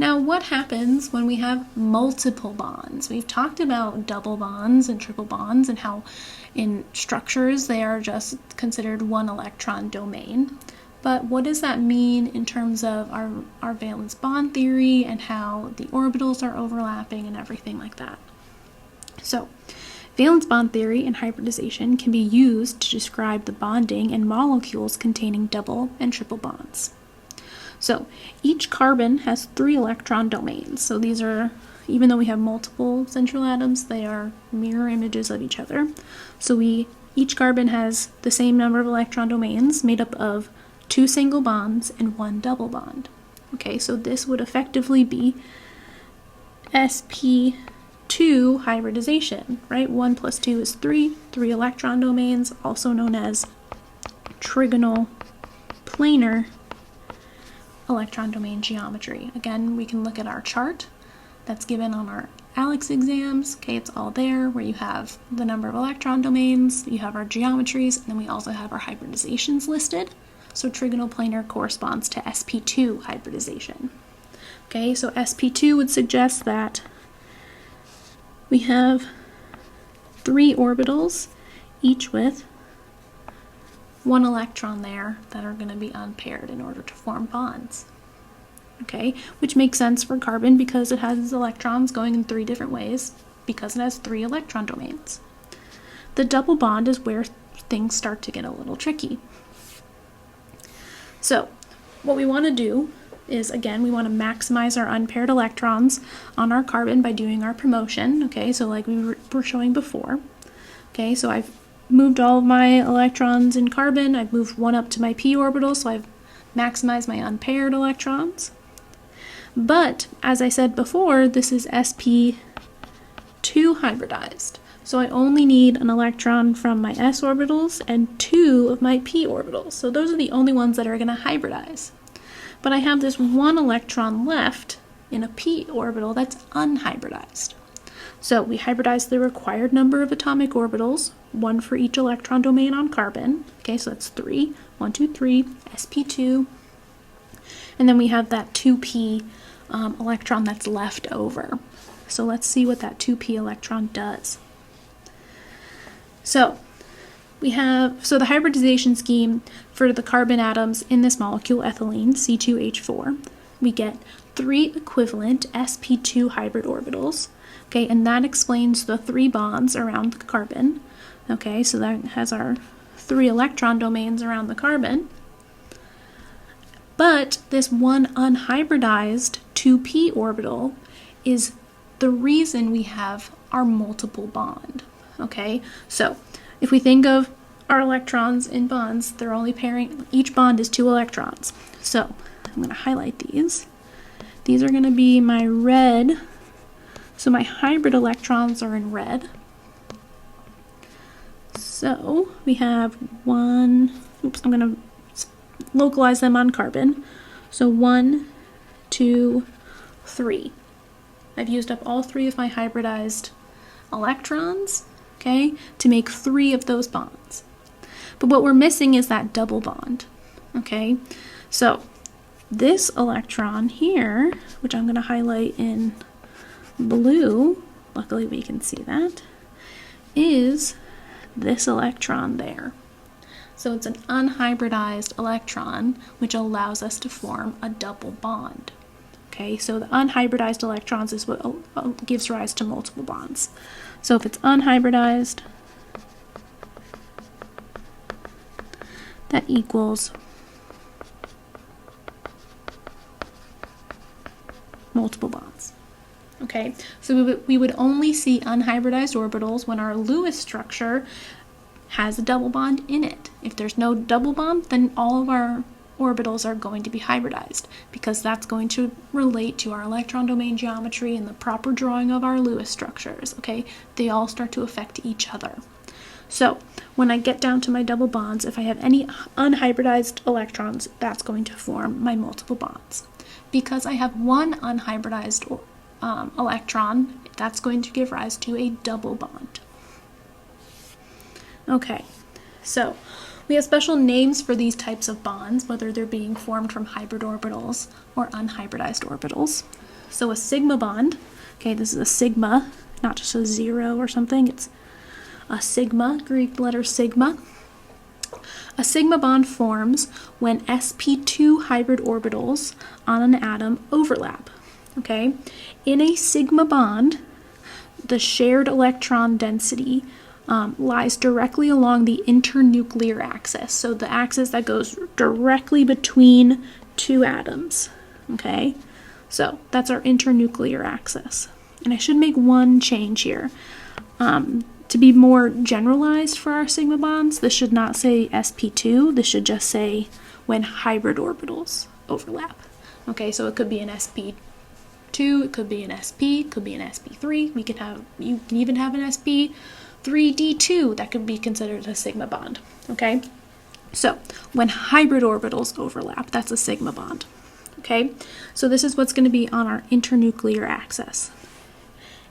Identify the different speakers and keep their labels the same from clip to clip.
Speaker 1: Now, what happens when we have multiple bonds? We've talked about double bonds and triple bonds and how in structures they are just considered one electron domain. But what does that mean in terms of our valence bond theory and how the orbitals are overlapping and everything like that? So, valence bond theory and hybridization can be used to describe the bonding in molecules containing double and triple bonds. So each carbon has 3 electron domains. So these are, even though we have multiple central atoms, they are mirror images of each other. So each carbon has the same number of electron domains made up of 2 single bonds and 1 double bond. Okay, so this would effectively be sp2 hybridization, right? 1 plus 2 is 3 electron domains, also known as trigonal planar electron domain geometry. Again, we can look at our chart that's given on our ALEX exams. Okay, it's all there where you have the number of electron domains, you have our geometries, and then we also have our hybridizations listed. So trigonal planar corresponds to sp2 hybridization. Okay, so sp2 would suggest that we have 3 orbitals, each with 1 electron there that are going to be unpaired in order to form bonds. Okay, which makes sense for carbon because it has electrons going in 3 different ways because it has 3 electron domains. The double bond is where things start to get a little tricky. So what we want to do is, again, we want to maximize our unpaired electrons on our carbon by doing our promotion. Okay, so like we were showing before. Okay, so I've moved all of my electrons in carbon. I've moved 1 up to my p orbital, so I've maximized my unpaired electrons. But as I said before, this is sp2 hybridized. So I only need an electron from my s orbitals and 2 of my p orbitals. So those are the only ones that are going to hybridize. But I have this 1 electron left in a p orbital that's unhybridized. So we hybridize the required number of atomic orbitals, 1 for each electron domain on carbon. Okay, so that's 3. 1, 2, 3, sp2. And then we have that 2p electron that's left over. So let's see what that 2p electron does. So the hybridization scheme for the carbon atoms in this molecule, ethylene, C2H4, we get 3 equivalent sp2 hybrid orbitals. Okay, and that explains the 3 bonds around the carbon. Okay, so that has our 3 electron domains around the carbon. But this 1 unhybridized 2p orbital is the reason we have our multiple bond. Okay, so if we think of our electrons in bonds, they're only pairing, each bond is 2 electrons. So I'm going to highlight these. These are going to be my red. So my hybrid electrons are in red. So we have 1, I'm going to localize them on carbon. So 1, 2, 3. I've used up all 3 of my hybridized electrons, okay, to make 3 of those bonds. But what we're missing is that double bond, okay? So this electron here, which I'm going to highlight in blue, luckily we can see that, is this electron there. So it's an unhybridized electron, which allows us to form a double bond. Okay, so the unhybridized electrons is what gives rise to multiple bonds. So if it's unhybridized, that equals multiple bonds. Okay, so we would only see unhybridized orbitals when our Lewis structure has a double bond in it. If there's no double bond, then all of our orbitals are going to be hybridized because that's going to relate to our electron domain geometry and the proper drawing of our Lewis structures. Okay, they all start to affect each other. So when I get down to my double bonds, if I have any unhybridized electrons, that's going to form my multiple bonds. Because I have one unhybridized electron, that's going to give rise to a double bond. Okay, so we have special names for these types of bonds, whether they're being formed from hybrid orbitals or unhybridized orbitals. So a sigma bond, okay, this is a sigma, not just a 0 or something, it's a sigma, Greek letter sigma. A sigma bond forms when sp2 hybrid orbitals on an atom overlap, okay? In a sigma bond, the shared electron density lies directly along the internuclear axis, so the axis that goes directly between two atoms, okay? So that's our internuclear axis. And I should make one change here. To be more generalized for our sigma bonds, this should not say sp2, this should just say when hybrid orbitals overlap. Okay, so it could be an sp2, it could be an sp, it could be an sp3, you can even have an sp3d2 that could be considered a sigma bond. Okay, so when hybrid orbitals overlap, that's a sigma bond. Okay, so this is what's going to be on our internuclear axis.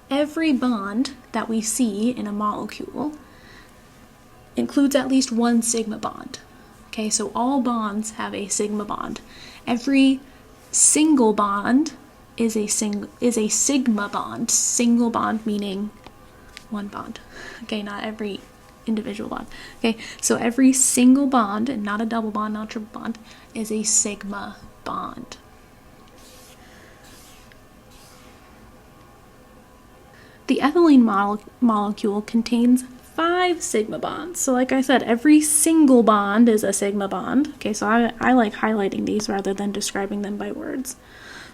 Speaker 1: Every bond that we see in a molecule includes at least one sigma bond. Okay, so all bonds have a sigma bond. Every single bond is a sigma bond. Single bond meaning one bond. Okay, not every individual bond. Okay, so every single bond, and not a double bond, not a triple bond, is a sigma bond. The ethylene molecule contains 5 sigma bonds. So like I said, every single bond is a sigma bond. Okay, so I like highlighting these rather than describing them by words.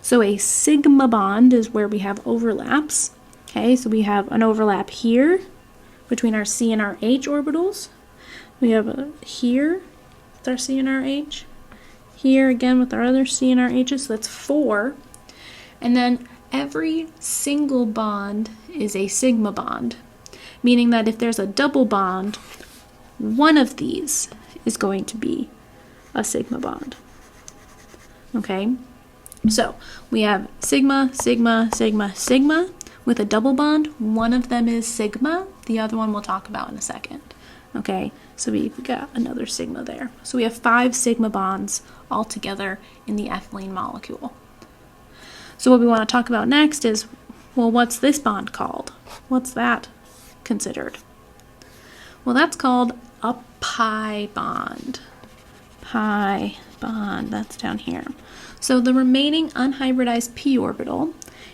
Speaker 1: So a sigma bond is where we have overlaps. Okay, so we have an overlap here between our C and our H orbitals. We have here with our C and our H. Here again with our other C and our H's, so that's 4. And then every single bond is a sigma bond, meaning that if there's a double bond, one of these is going to be a sigma bond. Okay, so we have sigma, sigma, sigma, sigma. With a double bond, one of them is sigma, the other one we'll talk about in a second. Okay, so we've got another sigma there. So we have 5 sigma bonds all together in the ethylene molecule. So what we want to talk about next is, well, what's this bond called? What's that considered? Well, that's called a pi bond. Pi bond, that's down here. So the remaining unhybridized p orbital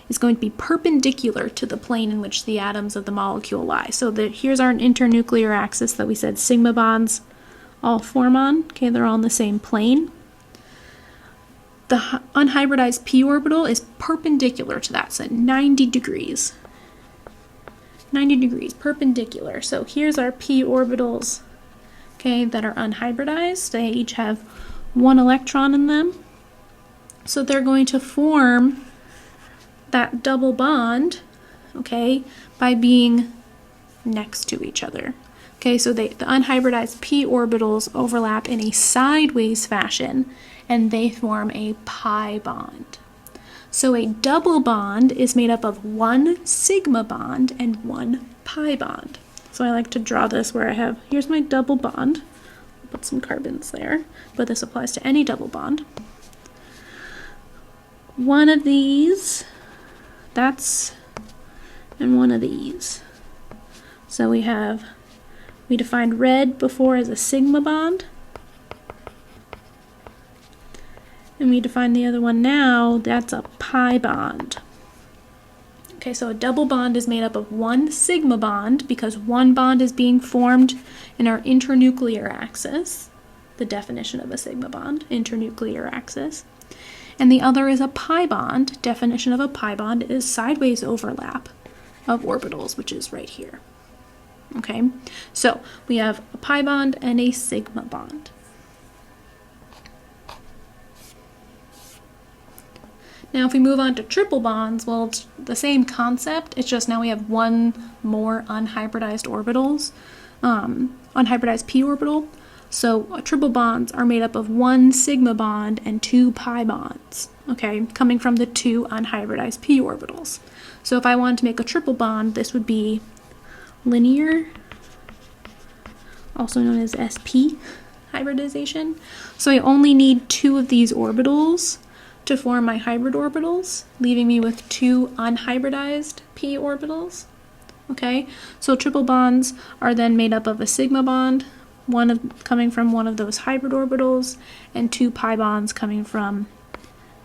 Speaker 1: is going to be perpendicular to the plane in which the atoms of the molecule lie. So here's our internuclear axis that we said sigma bonds all form on. Okay, they're all in the same plane. The unhybridized p orbital is perpendicular to that, so 90 degrees. 90 degrees, perpendicular. So here's our p orbitals, okay, that are unhybridized. They each have 1 electron in them. So they're going to form that double bond, okay, by being next to each other. Okay, so the unhybridized p orbitals overlap in a sideways fashion, and they form a pi bond. So a double bond is made up of 1 sigma bond and 1 pi bond. So I like to draw this where I have, here's my double bond. I'll put some carbons there, but this applies to any double bond. One of these, and one of these. So we defined red before as a sigma bond. And we define the other one now, that's a pi bond. Okay, so a double bond is made up of 1 sigma bond because 1 bond is being formed in our internuclear axis, the definition of a sigma bond, internuclear axis. And the other is a pi bond. Definition of a pi bond is sideways overlap of orbitals, which is right here. Okay, so we have a pi bond and a sigma bond. Now if we move on to triple bonds, well, it's the same concept, it's just now we have 1 more unhybridized orbitals, unhybridized p orbital. So triple bonds are made up of 1 sigma bond and 2 pi bonds, okay, coming from the 2 unhybridized p orbitals. So if I wanted to make a triple bond, this would be linear, also known as sp hybridization. So I only need 2 of these orbitals to form my hybrid orbitals, leaving me with 2 unhybridized p orbitals. Okay, so triple bonds are then made up of a sigma bond, coming from one of those hybrid orbitals, and 2 pi bonds coming from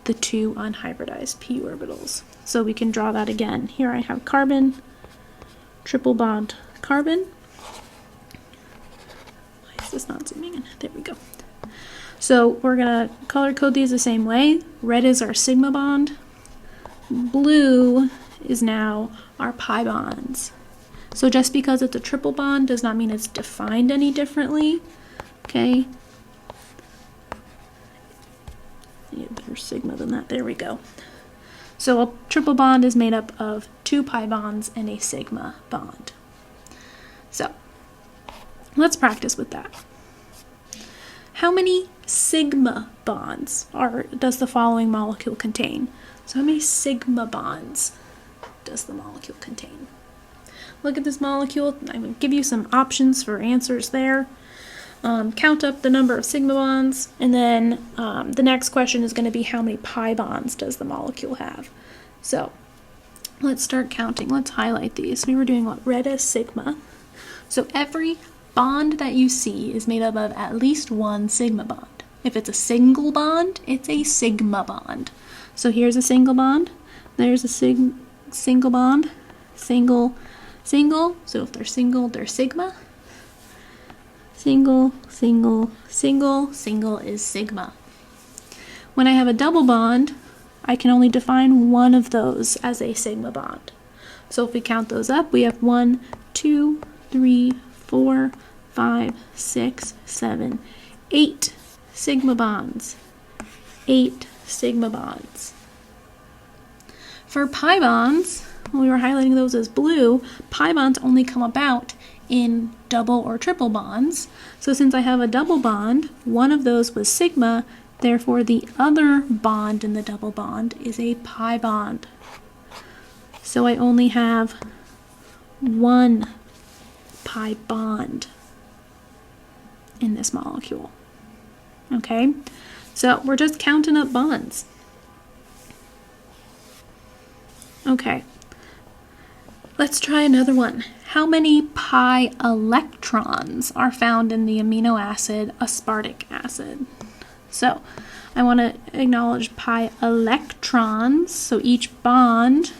Speaker 1: the 2 unhybridized p orbitals. So we can draw that again. Here I have carbon, triple bond carbon. Why is this not zooming in? There we go. So we're going to color code these the same way. Red is our sigma bond. Blue is now our pi bonds. So just because it's a triple bond does not mean it's defined any differently. Okay. Yeah, better sigma than that. There we go. So a triple bond is made up of 2 pi bonds and a sigma bond. So let's practice with that. How many sigma bonds does the following molecule contain? So how many sigma bonds does the molecule contain? Look at this molecule. I'm going to give you some options for answers there. Count up the number of sigma bonds, and then the next question is going to be how many pi bonds does the molecule have? So let's start counting. Let's highlight these. We were doing what? Red is sigma. So every bond that you see is made up of at least 1 sigma bond. If it's a single bond, it's a sigma bond. So here's a single bond. There's a single bond. Single. So if they're single, they're sigma. Single is sigma. When I have a double bond, I can only define one of those as a sigma bond. So if we count those up, we have 1, 2, 3, 4, 5, 6, 7, 8 sigma bonds. 8 sigma bonds. For pi bonds, when we were highlighting those as blue, pi bonds only come about in double or triple bonds. So since I have a double bond, one of those was sigma, therefore the other bond in the double bond is a pi bond. So I only have 1 pi bond in this molecule. Okay, so we're just counting up bonds. Okay, let's try another one. How many pi electrons are found in the amino acid aspartic acid? So I want to acknowledge pi electrons. So each bond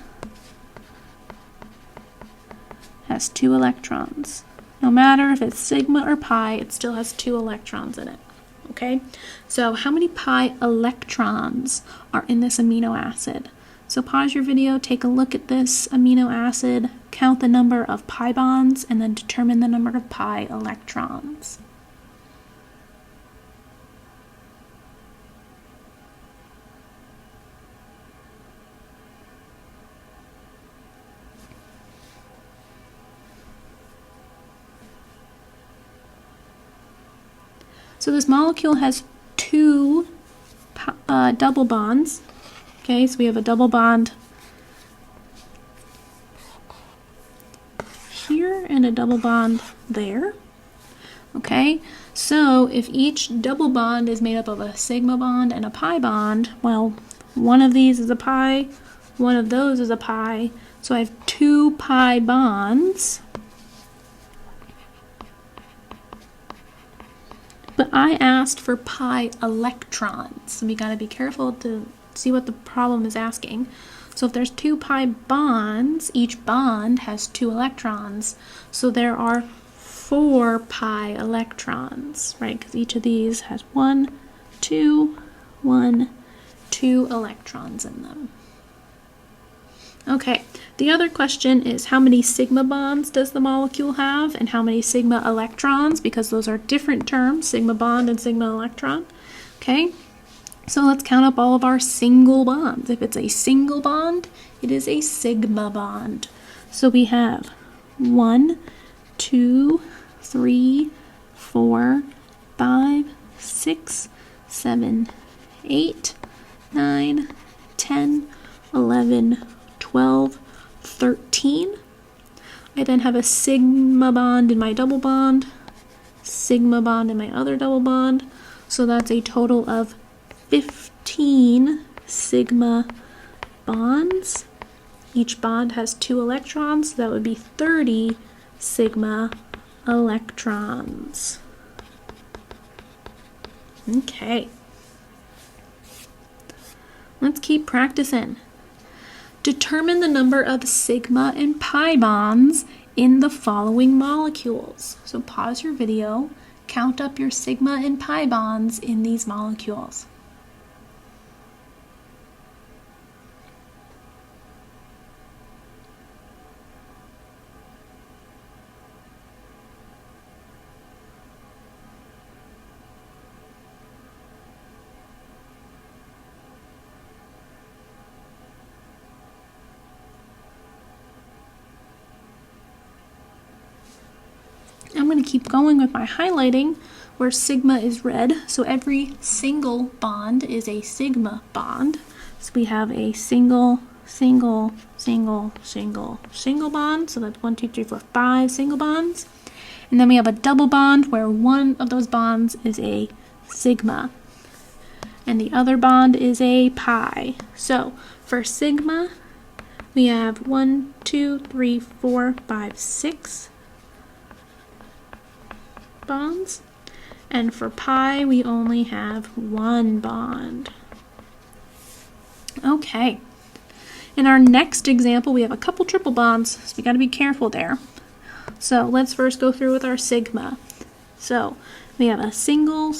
Speaker 1: has 2 electrons. No matter if it's sigma or pi, it still has 2 electrons in it. Okay, so how many pi electrons are in this amino acid? So pause your video, take a look at this amino acid, count the number of pi bonds, and then determine the number of pi electrons. So this molecule has 2 double bonds. Okay, so we have a double bond here and a double bond there. Okay, so if each double bond is made up of a sigma bond and a pi bond, well, one of these is a pi, one of those is a pi, so I have 2 pi bonds. But I asked for pi electrons, so we got to be careful to see what the problem is asking. So if there's 2 pi bonds, each bond has 2 electrons, so there are 4 pi electrons, right? Because each of these has 1, 2 electrons in them. Okay, the other question is how many sigma bonds does the molecule have and how many sigma electrons, because those are different terms, sigma bond and sigma electron. Okay, so let's count up all of our single bonds. If it's a single bond, it is a sigma bond. So we have 1, 2, 3, 4, 5, 6, 7, 8, 9, 10, 11, 12, 13. I then have a sigma bond in my double bond, sigma bond in my other double bond. So that's a total of 15 sigma bonds. Each bond has 2 electrons, so that would be 30 sigma electrons. Okay. Let's keep practicing. Determine the number of sigma and pi bonds in the following molecules. So pause your video, count up your sigma and pi bonds in these molecules. I'm going to keep going with my highlighting where sigma is red, so every single bond is a sigma bond. So we have a single bond, so that's 1, 2, 3, 4, 5 single bonds. And then we have a double bond where one of those bonds is a sigma and the other bond is a pi. So for sigma, we have 1, 2, 3, 4, 5, 6 bonds, and for pi we only have 1 bond. Okay, in our next example we have a couple triple bonds, so we got to be careful there. So let's first go through with our sigma. So we have a single.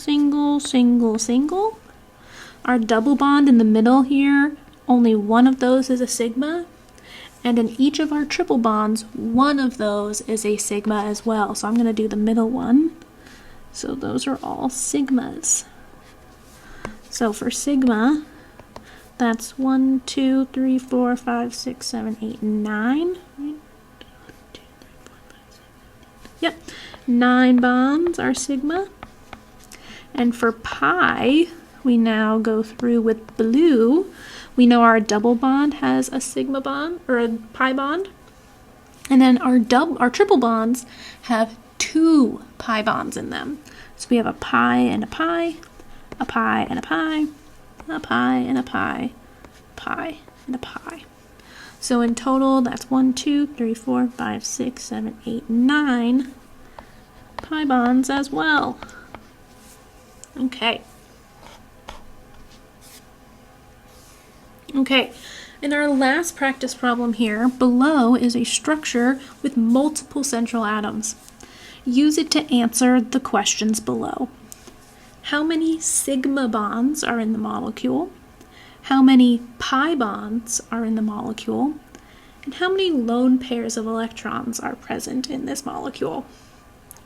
Speaker 1: Our double bond in the middle here, only one of those is a sigma, and in each of our triple bonds, one of those is a sigma as well. So I'm going to do the middle one. So those are all sigmas. So for sigma, that's 1, 2, 3, 4, 5, 6, 7, 8, 9. Yep, 9 bonds are sigma. And for pi, we now go through with blue. We know our double bond has a sigma bond, or a pi bond. And then our triple bonds have 2 pi bonds in them. So we have a pi and a pi, a pi and a pi, a pi and a pi, pi and a pi. So in total, that's 1, 2, 3, 4, 5, 6, 7, 8, 9 pi bonds as well. Okay. Okay, in our last practice problem here, below is a structure with multiple central atoms. Use it to answer the questions below. How many sigma bonds are in the molecule? How many pi bonds are in the molecule? And how many lone pairs of electrons are present in this molecule?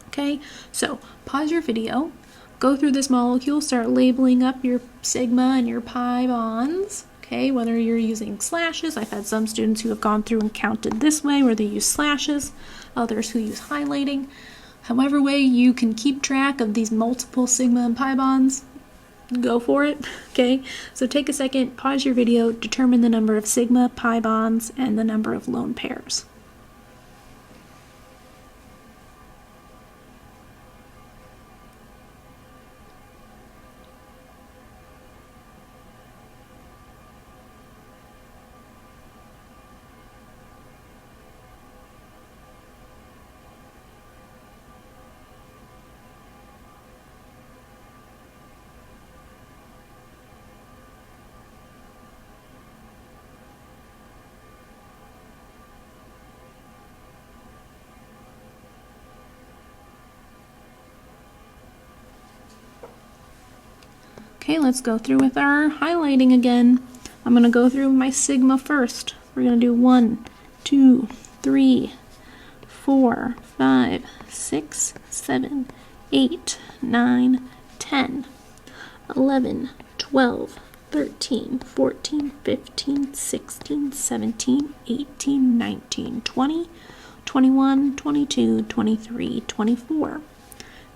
Speaker 1: Okay, so pause your video, go through this molecule, start labeling up your sigma and your pi bonds. Okay, whether you're using slashes, I've had some students who have gone through and counted this way where they use slashes, others who use highlighting. However way you can keep track of these multiple sigma and pi bonds, go for it. Okay, so take a second, pause your video, determine the number of sigma, pi bonds, and the number of lone pairs. Okay, let's go through with our highlighting again. I'm going to go through my sigma first. We're going to do 1, 2, 3, 4, 5, 6, 7, 8, 9, 10, 11, 12, 13, 14, 15, 16, 17, 18, 19, 20, 21, 22, 23, 24,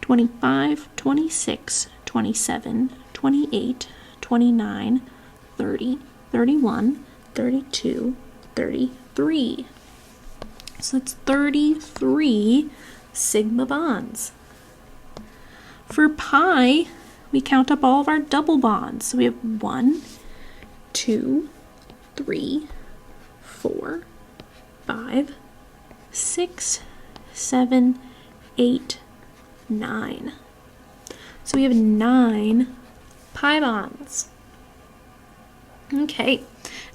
Speaker 1: 25, 26, 27, 28, 29, 30, 31, 32, 33. So that's 33 sigma bonds. For pi, we count up all of our double bonds. So we have 1, 2, 3, 4, 5, 6, 7, 8, 9. So we have 9 pi bonds. Okay,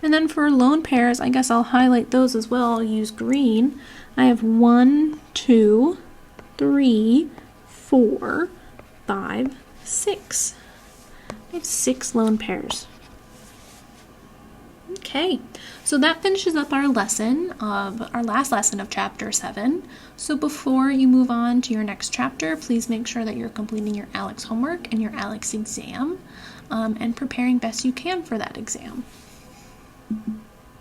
Speaker 1: and then for lone pairs, I guess I'll highlight those as well. I'll use green. I have 1, 2, 3, 4, 5, 6. I have 6 lone pairs. Okay, so that finishes up our last lesson of chapter 7. So before you move on to your next chapter, please make sure that you're completing your ALEKS homework and your ALEKS exam and preparing best you can for that exam.